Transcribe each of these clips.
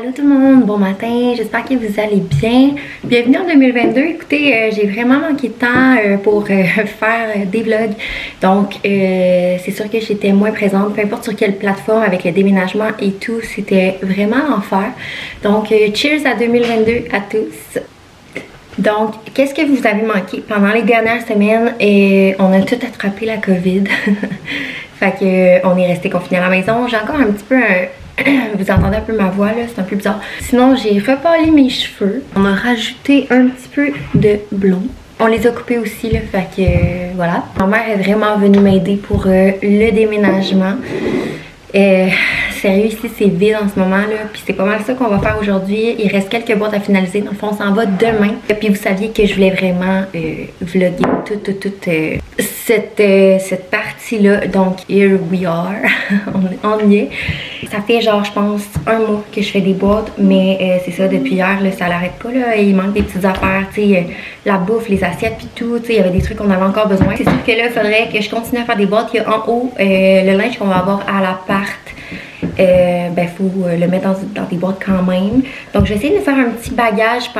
Allô tout le monde, bon matin, j'espère que vous allez bien. Bienvenue en 2022. Écoutez, j'ai vraiment manqué de temps pour faire des vlogs. Donc, c'est sûr que j'étais moins présente, peu importe sur quelle plateforme, avec le déménagement et tout, c'était vraiment l'enfer. Donc, cheers à 2022 à tous. Donc, qu'est-ce que vous avez manqué? Pendant les dernières semaines, on a tout attrapé la COVID. Fait que on est resté confinés à la maison. J'ai encore un petit peu vous entendez un peu ma voix là, c'est un peu bizarre. Sinon, j'ai repâli mes cheveux. On a rajouté un petit peu de blond. On les a coupés aussi là, fait que voilà. Ma mère est vraiment venue m'aider pour le déménagement. Sérieux, ici c'est vide en ce moment là, puis c'est pas mal ça qu'on va faire aujourd'hui. Il reste quelques boîtes à finaliser, dans le fond on s'en va demain. Et puis vous saviez que je voulais vraiment vlogger toute cette partie là, donc here we are, on y est. Ça fait genre je pense un mois que je fais des boîtes, mais c'est ça depuis hier là, ça l'arrête pas là, il manque des petites affaires, tu sais, la bouffe, les assiettes puis tout, tu sais, il y avait des trucs qu'on avait encore besoin. C'est sûr que là il faudrait que je continue à faire des boîtes. Il y a en haut le linge qu'on va avoir à l'appart. Ben faut le mettre dans des boîtes quand même. Donc je vais essayer de faire un petit bagage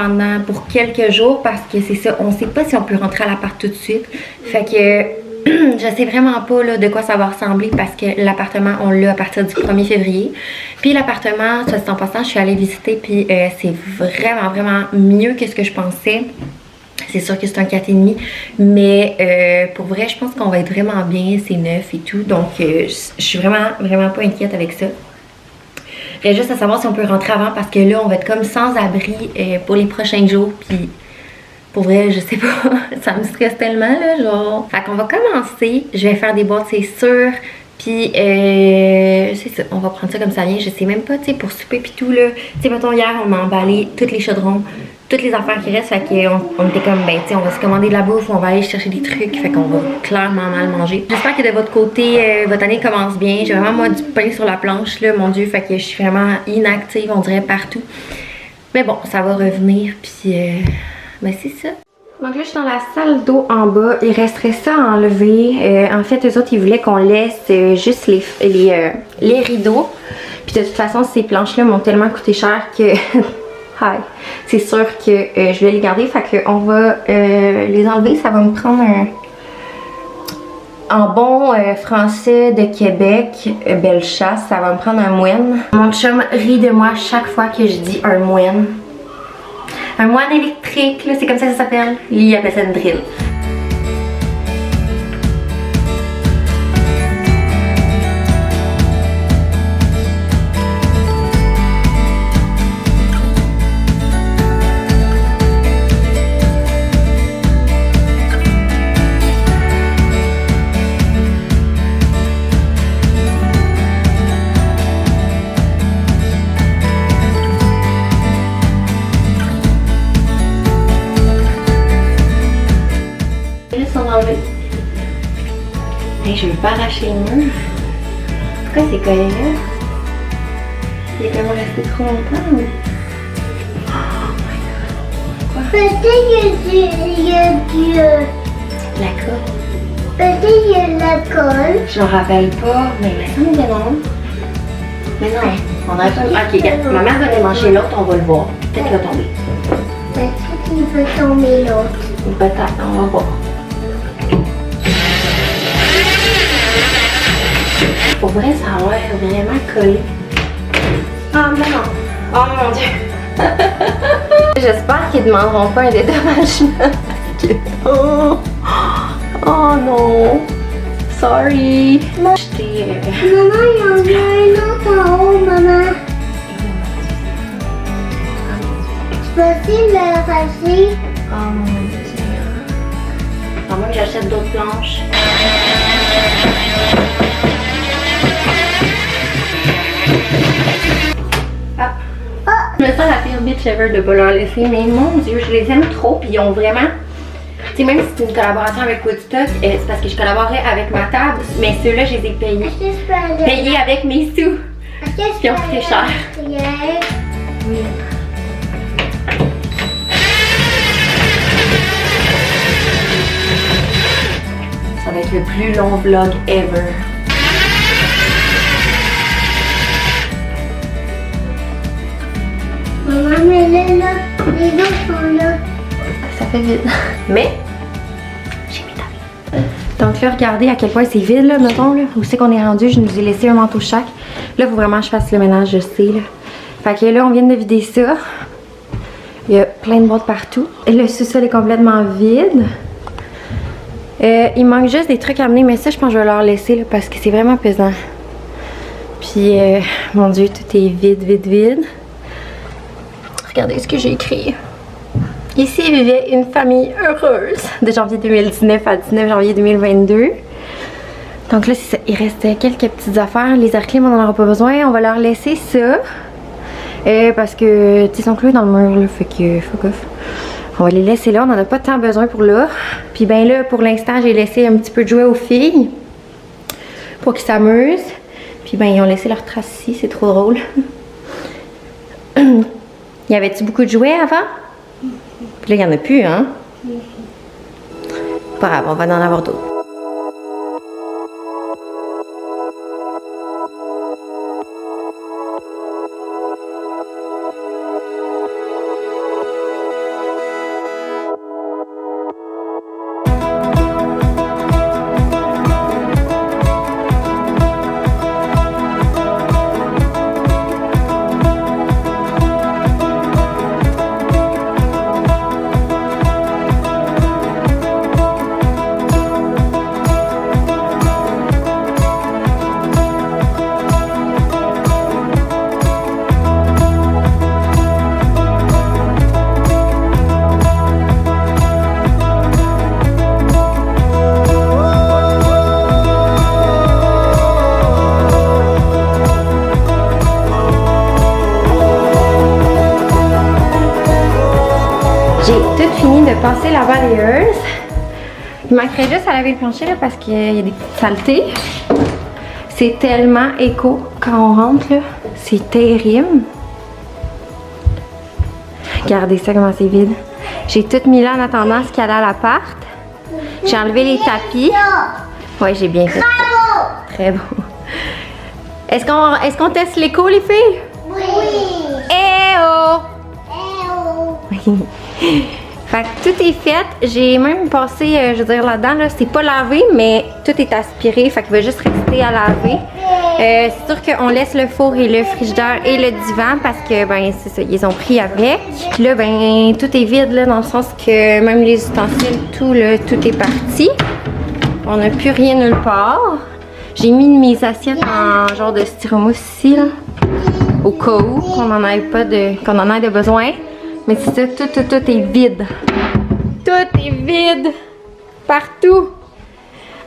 pour quelques jours parce que c'est ça, on sait pas si on peut rentrer à l'appart tout de suite. Fait que je sais vraiment pas là, de quoi ça va ressembler parce que l'appartement on l'a à partir du 1er février. Puis l'appartement, soit dit en passant, je suis allée visiter puis c'est vraiment mieux que ce que je pensais. C'est sûr que c'est un 4,5, mais pour vrai, je pense qu'on va être vraiment bien, c'est neuf et tout, donc je suis vraiment pas inquiète avec ça. Il reste juste à savoir si on peut rentrer avant parce que là, on va être comme sans abri pour les prochains jours, puis pour vrai, je sais pas, ça me stresse tellement, là, genre. Fait qu'on va commencer, je vais faire des boîtes, c'est sûr, puis c'est ça, on va prendre ça comme ça vient, je sais même pas, tu sais, pour souper puis tout, là. Tu sais, mettons, hier, on m'a emballé tous les chaudrons, toutes les affaires qui restent, fait qu'on était comme, ben, tu sais, on va se commander de la bouffe, on va aller chercher des trucs, fait qu'on va clairement mal manger. J'espère que de votre côté, votre année commence bien. J'ai vraiment, moi, du pain sur la planche, là, mon Dieu, fait que je suis vraiment inactive, on dirait, partout. Mais bon, ça va revenir, puis, ben, c'est ça. Donc là, je suis dans la salle d'eau en bas. Il resterait ça à enlever. En fait, eux autres, ils voulaient qu'on laisse juste les rideaux. Puis de toute façon, ces planches-là m'ont tellement coûté cher que... c'est sûr que je vais les garder. Fait qu'on va les enlever. Ça va me prendre en bon français de Québec, belle chasse. Ça va me prendre un moine. Mon chum rit de moi chaque fois que je dis un moine. Un moine électrique, c'est comme ça s'appelle. Lui, il appelle ça une drill. Hey, je veux pas arracher le mur. Pourquoi c'est collé là? Il est comment resté trop longtemps ou? Oh my god. Quoi? Peut-être qu'il y a du... La colle. Peut-être qu'il y a de la colle. Je m'en rappelle pas, mais il me semble que non. Mais non, on a pas... Ok, regarde, ma mère va aller manger l'autre, on va le voir. Peut-être qu'il va tomber. Peut-être qu'il va tomber l'autre. Peut-être, on va voir. Pour vrai, ça a l'air vraiment collé. Ah non! Oh mon dieu! J'espère qu'ils ne demanderont pas un dédommagement. Oh non! Sorry! Maman, il y en a un autre en haut, maman. Tu peux aussi l'arracher? Oh mon dieu! À moins que j'achète d'autres planches. Je me sens la pire bitch ever de pas leur laisser, mais mon dieu, je les aime trop, puis ils ont vraiment... Tu sais, même si c'est une collaboration avec Woodstock, c'est parce que je collaborais avec ma table, mais ceux-là, je les ai payés avec mes sous. Puis ils ont coûté cher. Oui. Ça va être le plus long vlog ever. mais là, les autres sont là. Ça fait vide. Mais, j'ai mis ta vie. Donc là, regardez à quel point c'est vide, là, mettons, là. Où c'est qu'on est rendu? Je nous ai laissé un manteau chaque. Là, il faut vraiment que je fasse le ménage, je sais, là. Fait que là, on vient de vider ça. Il y a plein de boîtes partout. Et le sous-sol est complètement vide. Il manque juste des trucs à amener, mais ça, je pense que je vais leur laisser, là, parce que c'est vraiment pesant. Puis, mon Dieu, tout est vide, vide, vide. Regardez ce que j'ai écrit. Ici vivait une famille heureuse de janvier 2019 à 19 janvier 2022. Donc là, c'est ça. Il reste quelques petites affaires. Les air clim, on n'en aura pas besoin. On va leur laisser ça. Parce que, tu sais, ils sont cloués dans le mur, là. Fait que, fuck off. On va les laisser là. On n'en a pas tant besoin pour là. Puis ben là, pour l'instant, j'ai laissé un petit peu de jouets aux filles. Pour qu'ils s'amusent. Puis ben, ils ont laissé leur trace ici. C'est trop drôle. Y avait-tu beaucoup de jouets avant? Puis là, il n'y en a plus, hein? Pas grave, on va en avoir d'autres. J'ai tout fini de passer la balayeuse. Il manquerait juste à laver le plancher là, parce qu'il y a des petites saletés. C'est tellement éco quand on rentre là. C'est terrible. Regardez ça comment c'est vide. J'ai tout mis là en attendant ce qu'il y allait à l'appart. J'ai enlevé les tapis. Ouais, j'ai bien fait. Bravo! Très beau. Est-ce qu'on teste l'écho les filles? Oui! Eh oh! Eh oh! Fait que tout est fait. J'ai même passé, je veux dire, là-dedans, là, c'est pas lavé, mais tout est aspiré. Fait qu'il va juste rester à laver. C'est sûr qu'on laisse le four et le frigidaire et le divan parce que, ben, c'est ça, ils ont pris avec. Puis là, ben, tout est vide, là, dans le sens que même les ustensiles, tout, là, tout est parti. On n'a plus rien nulle part. J'ai mis mes assiettes en genre de styromousse ici, là, au cas où qu'on en ait pas qu'on en ait de besoin. Mais c'est ça, tout est vide. Tout est vide. Partout.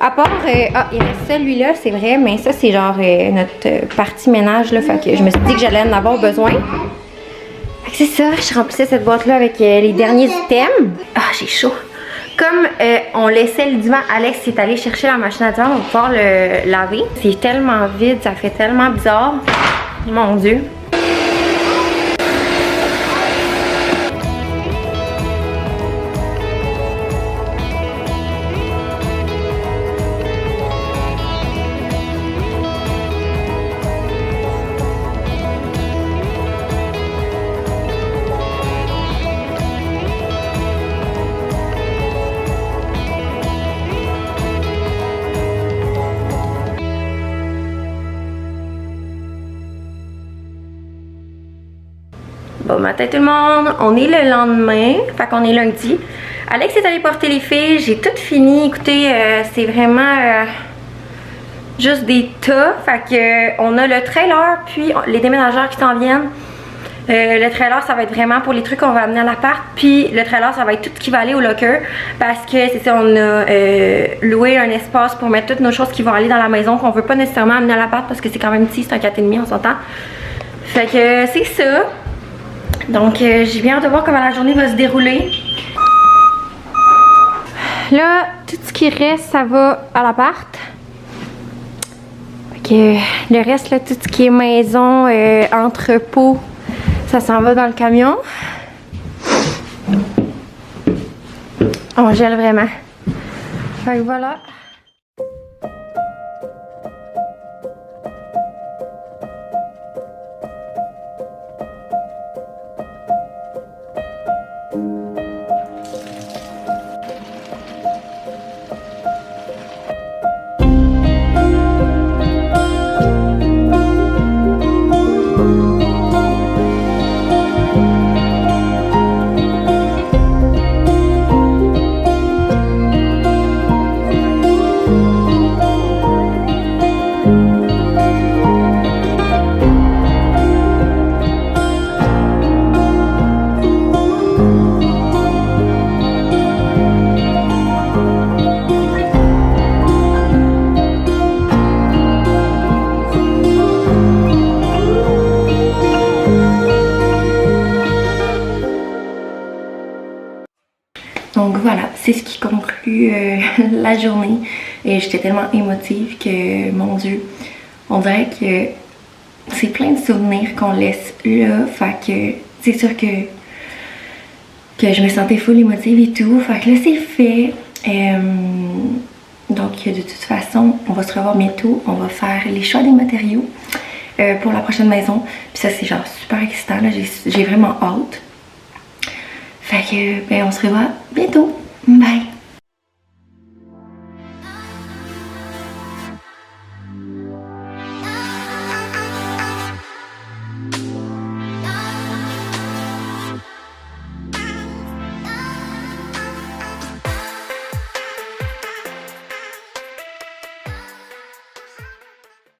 À part, il reste celui-là, c'est vrai, mais ça, c'est genre notre partie ménage, là. Fait que je me suis dit que j'allais en avoir besoin. Fait que c'est ça, je remplissais cette boîte-là avec les derniers items. Ah, j'ai chaud. Comme on laissait le divan, Alex est allé chercher la machine à divan, on va pouvoir le laver. C'est tellement vide, ça fait tellement bizarre. Mon Dieu. Bon matin tout le monde, on est le lendemain, fait qu'on est lundi. Alex est allé porter les filles, j'ai tout fini. Écoutez, c'est vraiment juste des tas. Fait que on a le trailer puis les déménageurs qui s'en viennent. Le trailer, ça va être vraiment pour les trucs qu'on va amener à l'appart. Puis le trailer, ça va être tout ce qui va aller au locker. Parce que c'est ça, on a loué un espace pour mettre toutes nos choses qui vont aller dans la maison, qu'on veut pas nécessairement amener à l'appart parce que c'est quand même petit, c'est un 4,5, on s'entend. Fait que c'est ça. Donc j'ai bien hâte de voir comment la journée va se dérouler. Là, tout ce qui reste, ça va à l'appart. Fait que le reste, là, tout ce qui est maison, entrepôt, ça s'en va dans le camion. On gèle vraiment. Fait que voilà. c'est ce qui conclut la journée. Et j'étais tellement émotive que, mon Dieu, on dirait que c'est plein de souvenirs qu'on laisse là. Fait que c'est sûr que je me sentais full émotive et tout. Fait que là, c'est fait. Donc, de toute façon, on va se revoir bientôt. On va faire les choix des matériaux pour la prochaine maison. Puis ça, c'est genre super excitant. J'ai vraiment hâte. Fait que, ben, on se revoit bientôt. Bye!